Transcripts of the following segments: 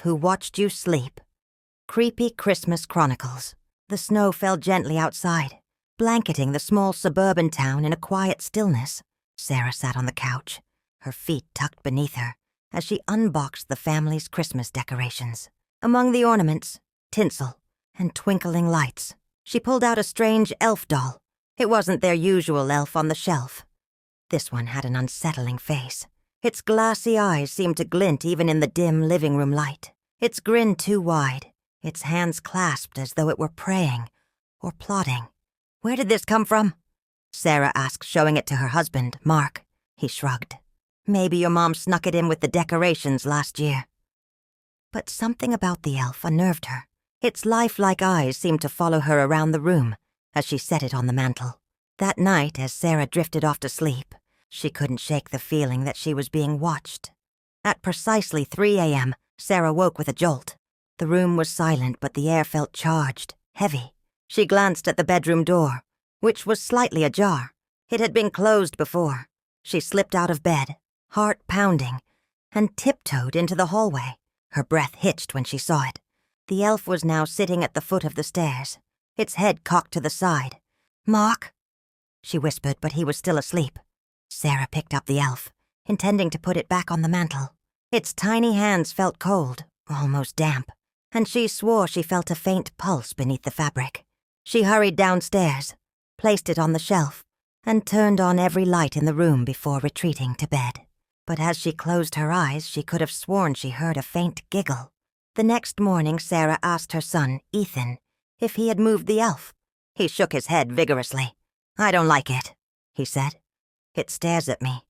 who watched you sleep. Creepy Christmas Chronicles. The snow fell gently outside, blanketing the small suburban town in a quiet stillness. Sarah sat on the couch, her feet tucked beneath her, as she unboxed the family's Christmas decorations. Among the ornaments, tinsel and twinkling lights, she pulled out a strange elf doll. It wasn't their usual elf on the shelf. This one had an unsettling face. Its glassy eyes seemed to glint even in the dim living room light. Its grin too wide, its hands clasped as though it were praying or plotting. "Where did this come from?" Sarah asked, showing it to her husband, Mark. He shrugged. "Maybe your mom snuck it in with the decorations last year." But something about the elf unnerved her. Its lifelike eyes seemed to follow her around the room as she set it on the mantel. That night, as Sarah drifted off to sleep, she couldn't shake the feeling that she was being watched. At precisely 3 a.m., Sarah woke with a jolt. The room was silent, but the air felt charged, heavy. She glanced at the bedroom door, which was slightly ajar. It had been closed before. She slipped out of bed, heart pounding, and tiptoed into the hallway. Her breath hitched when she saw it. The elf was now sitting at the foot of the stairs, its head cocked to the side. "Mark?" she whispered, but he was still asleep. Sarah picked up the elf, intending to put it back on the mantel. Its tiny hands felt cold, almost damp, and she swore she felt a faint pulse beneath the fabric. She hurried downstairs, placed it on the shelf, and turned on every light in the room before retreating to bed. But as she closed her eyes, she could have sworn she heard a faint giggle. The next morning, Sarah asked her son, Ethan, if he had moved the elf. He shook his head vigorously. "I don't like it," he said. "It stares at me."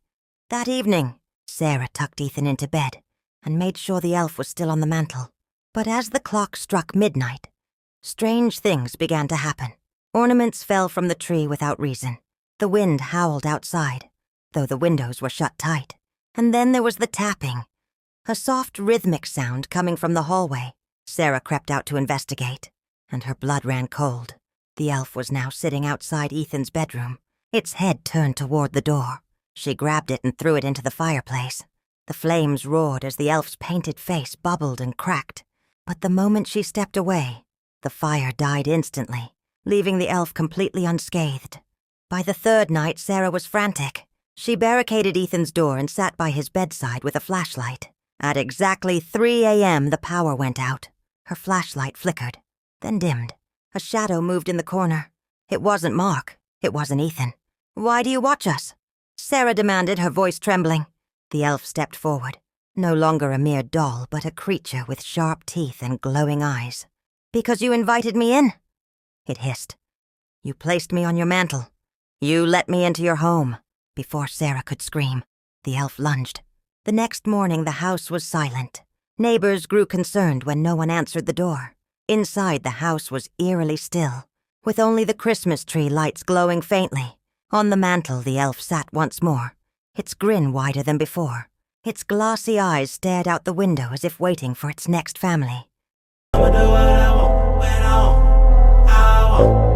That evening, Sarah tucked Ethan into bed and made sure the elf was still on the mantel. But as the clock struck midnight, strange things began to happen. Ornaments fell from the tree without reason. The wind howled outside, though the windows were shut tight. And then there was the tapping, a soft rhythmic sound coming from the hallway. Sarah crept out to investigate, and her blood ran cold. The elf was now sitting outside Ethan's bedroom, its head turned toward the door. She grabbed it and threw it into the fireplace. The flames roared as the elf's painted face bubbled and cracked. But the moment she stepped away, the fire died instantly, leaving the elf completely unscathed. By the third night, Sarah was frantic. She barricaded Ethan's door and sat by his bedside with a flashlight. At exactly 3 a.m., the power went out. Her flashlight flickered, then dimmed. A shadow moved in the corner. It wasn't Mark. It wasn't Ethan. "Why do you watch us?" Sarah demanded, her voice trembling. The elf stepped forward, no longer a mere doll, but a creature with sharp teeth and glowing eyes. "Because you invited me in," it hissed. "You placed me on your mantel. You let me into your home." Before Sarah could scream, the elf lunged. The next morning, the house was silent. Neighbors grew concerned when no one answered the door. Inside, the house was eerily still, with only the Christmas tree lights glowing faintly. On the mantel, the elf sat once more, its grin wider than before. Its glassy eyes stared out the window as if waiting for its next family. I'ma do what I want, when I want, how I want.